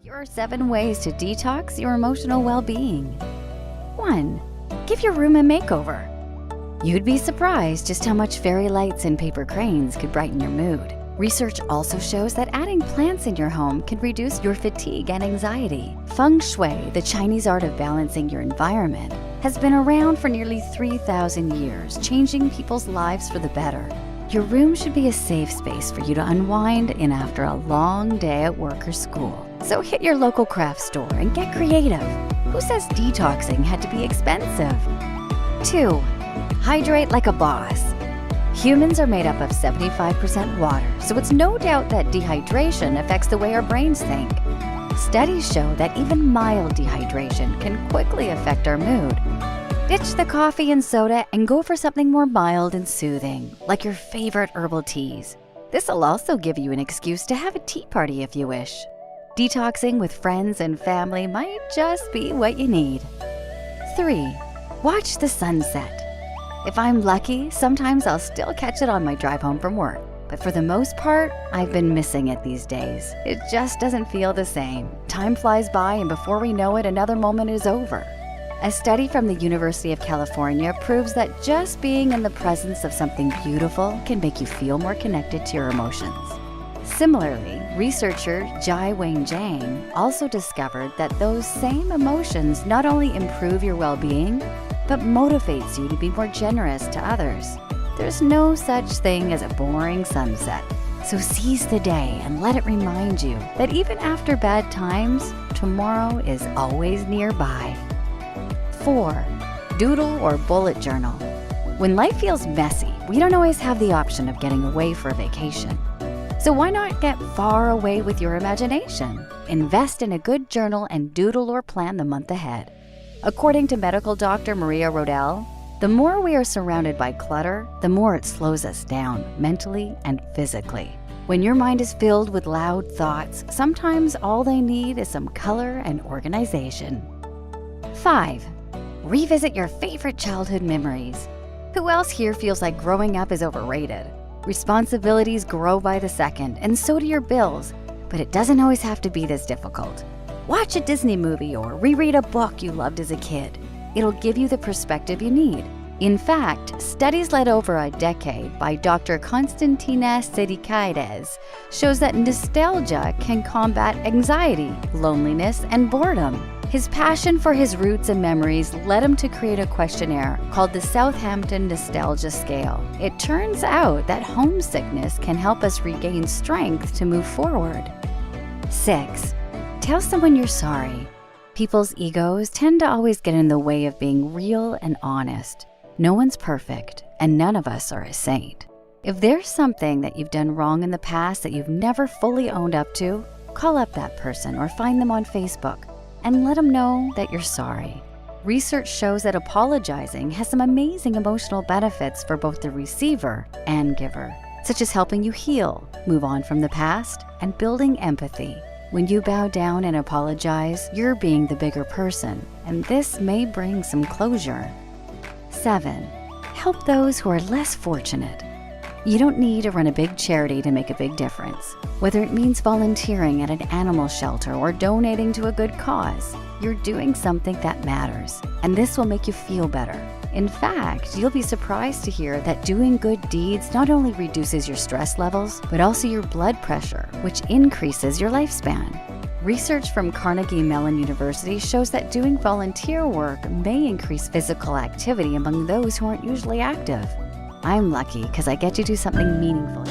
Here are 7 ways to detox your emotional well-being. 1. Give your room a makeover. You'd be surprised just how much fairy lights and paper cranes could brighten your mood. Research also shows that adding plants in your home can reduce your fatigue and anxiety. Feng Shui, the Chinese art of balancing your environment, has been around for nearly 3,000 years, changing people's lives for the better. Your room should be a safe space for you to unwind in after a long day at work or school. So hit your local craft store and get creative. Who says detoxing had to be expensive? 2. Hydrate like a boss. Humans are made up of 75% water, so it's no doubt that dehydration affects the way our brains think. Studies show that even mild dehydration can quickly affect our mood. Ditch the coffee and soda and go for something more mild and soothing, like your favorite herbal teas. This'll also give you an excuse to have a tea party if you wish. Detoxing with friends and family might just be what you need. 3. Watch the sunset. If I'm lucky, sometimes I'll still catch it on my drive home from work. But for the most part, I've been missing it these days. It just doesn't feel the same. Time flies by and before we know it, another moment is over. A study from the University of California proves that just being in the presence of something beautiful can make you feel more connected to your emotions. Similarly, researcher Jai Wang Zhang also discovered that those same emotions not only improve your well-being, but motivates you to be more generous to others. There's no such thing as a boring sunset. So seize the day and let it remind you that even after bad times, tomorrow is always nearby. 4. Doodle or bullet journal. When life feels messy, we don't always have the option of getting away for a vacation. So why not get far away with your imagination? Invest in a good journal and doodle or plan the month ahead. According to medical doctor Maria Rodell, the more we are surrounded by clutter, the more it slows us down mentally and physically. When your mind is filled with loud thoughts, sometimes all they need is some color and organization. 5. Revisit your favorite childhood memories. Who else here feels like growing up is overrated? Responsibilities grow by the second, and so do your bills, but it doesn't always have to be this difficult. Watch a Disney movie or reread a book you loved as a kid. It'll give you the perspective you need. In fact, studies led over a decade by Dr. Konstantinas Sedikaides shows that nostalgia can combat anxiety, loneliness, and boredom. His passion for his roots and memories led him to create a questionnaire called the Southampton Nostalgia Scale. It turns out that homesickness can help us regain strength to move forward. 6. Tell someone you're sorry. People's egos tend to always get in the way of being real and honest. No one's perfect, and none of us are a saint. If there's something that you've done wrong in the past that you've never fully owned up to, call up that person or find them on Facebook and let them know that you're sorry. Research shows that apologizing has some amazing emotional benefits for both the receiver and giver, such as helping you heal, move on from the past, and building empathy. When you bow down and apologize, you're being the bigger person, and this may bring some closure. 7. Help those who are less fortunate. You don't need to run a big charity to make a big difference. Whether it means volunteering at an animal shelter or donating to a good cause, you're doing something that matters, and this will make you feel better. In fact, you'll be surprised to hear that doing good deeds not only reduces your stress levels, but also your blood pressure, which increases your lifespan. Research from Carnegie Mellon University shows that doing volunteer work may increase physical activity among those who aren't usually active. I'm lucky because I get to do something meaningful